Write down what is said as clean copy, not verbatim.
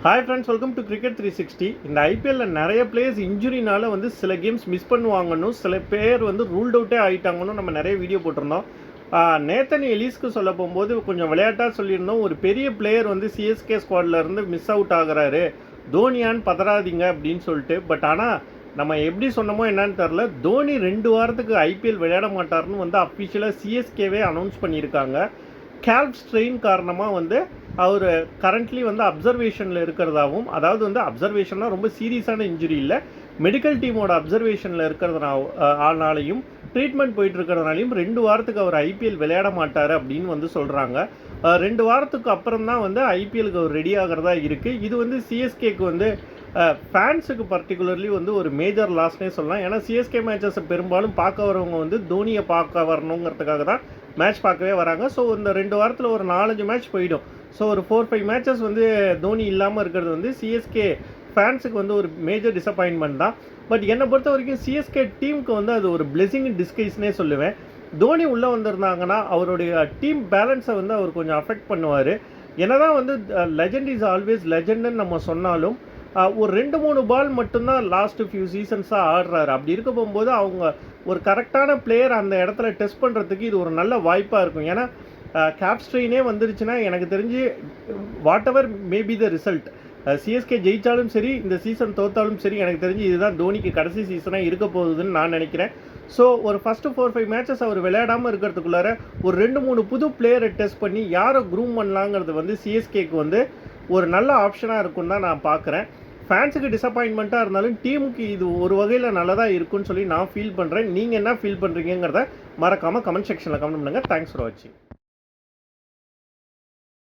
Hi friends, welcome to cricket 360. இந்த ஐபிஎல்லில் நிறைய players இன்ஜுரினால வந்து சில கேம்ஸ் மிஸ் பண்ணுவாங்கன்னு, சில பேர் வந்து ரூல்ட் அவுட்டே ஆகிட்டாங்கன்னு நம்ம நிறைய வீடியோ போட்டிருந்தோம். நேத்தன் எலிஸ்க்கு சொல்ல போகும்போது கொஞ்சம் விளையாட்டாக சொல்லியிருந்தோம், ஒரு பெரிய பிளேயர் வந்து சிஎஸ்கே ஸ்குவாடில் இருந்து மிஸ் அவுட் ஆகிறாரு, தோனியான்னு பதறாதீங்க அப்படின்னு சொல்லிட்டு. பட் ஆனால் நம்ம எப்படி சொன்னமோ என்னன்னு தெரில, தோனி 2 வாரத்துக்கு ஐபிஎல் விளையாட மாட்டார்னு வந்து அஃபிஷியலாக சிஎஸ்கேவே அனௌன்ஸ் பண்ணியிருக்காங்க. கேல்ப் ஸ்ட்ரெயின் காரணமாக வந்து அவர் கரண்ட்லி வந்து அப்சர்வேஷனில் இருக்கிறதாகவும், அதாவது வந்து அப்சர்வேஷன்னா ரொம்ப சீரியஸான இன்ஜுரி இல்லை, மெடிக்கல் டீமோட அப்சர்வேஷனில் இருக்கிறதுனாலையும் ட்ரீட்மெண்ட் போயிட்டு இருக்கிறதுனாலையும் 2 வாரத்துக்கு அவர் ஐபிஎல் விளையாட மாட்டார் அப்படின்னு வந்து சொல்கிறாங்க. 2 வாரத்துக்கு அப்புறம் தான் வந்து ஐபிஎலுக்கு அவர் ரெடி ஆகிறதா இருக்குது. இது வந்து சிஎஸ்கேக்கு வந்து ஃபேன்ஸுக்கு பர்டிகுலர்லி வந்து ஒரு மேஜர் லாஸ்னே சொல்லலாம். ஏன்னா சிஎஸ்கே மேட்சஸை பெரும்பாலும் பார்க்க வரவங்க வந்து தோனியை பார்க்க வரணுங்கிறதுக்காக தான் மேட்ச் பார்க்கவே வராங்க. ஸோ இந்த 2 வாரத்தில் ஒரு 4-5 மேட்ச் போயிடும். ஸோ ஒரு 4-5 மேட்சஸ் வந்து தோனி இல்லாமல் இருக்கிறது வந்து சிஎஸ்கே ஃபேன்ஸுக்கு வந்து ஒரு மேஜர் டிசப்பாயின்மெண்ட் தான். பட் என்னை பொறுத்த வரைக்கும் சிஎஸ்கே டீமுக்கு வந்து அது ஒரு பிளெஸிங் இன் டிஸ்கைஸ்னே சொல்லுவேன். தோனி உள்ளே வந்திருந்தாங்கன்னா அவருடைய டீம் பேலன்ஸை வந்து அவர் கொஞ்சம் அஃபெக்ட் பண்ணுவார். என்னதான் வந்து லெஜெண்ட் இஸ் ஆல்வேஸ் லெஜெண்டுன்னு நம்ம சொன்னாலும், ஒரு 2-3 பால் மட்டும்தான் லாஸ்ட் ஃபியூ சீசன்ஸாக ஆடுறாரு. அப்படி இருக்க போகும்போது அவங்க ஒரு கரெக்டான பிளேயர் அந்த இடத்துல டெஸ்ட் பண்ணுறதுக்கு இது ஒரு நல்ல வாய்ப்பாக இருக்கும். ஏன்னா கேப் ஸ்ட்ரெயினே வந்துருச்சுன்னா எனக்கு தெரிஞ்சு whatever maybe the result, CSK ஜெயித்தாலும் சரி, இந்த சீசன் தோற்றாலும் சரி, எனக்கு தெரிஞ்சு இதுதான் தோனிக்கு கடைசி சீசனாக இருக்க போகுதுன்னு நான் நினைக்கிறேன். ஸோ ஒரு ஃபஸ்ட்டு 4-5 மேட்சஸ் அவர் விளையாடாமல் இருக்கிறதுக்குள்ளார ஒரு 2-3 புது பிளேயரை டெஸ்ட் பண்ணி யாரை க்ரூம் பண்ணலாங்கிறது வந்து சிஎஸ்கேக்கு வந்து ஒரு நல்ல ஆப்ஷனாக இருக்குன்னு தான் நான் பார்க்குறேன். ஃபேன்ஸுக்கு டிசப்பாயின்மெண்ட்டாக இருந்தாலும் டீமுக்கு இது ஒரு வகையில் நல்லதாக இருக்குன்னு சொல்லி நான் ஃபீல் பண்ணுறேன். நீங்கள் என்ன ஃபீல் பண்ணுறீங்கிறத மறக்காமல் கமெண்ட் செக்ஷனில் கமெண்ட் பண்ணுங்கள். தேங்க்ஸ் ஃபார் வாட்சிங்.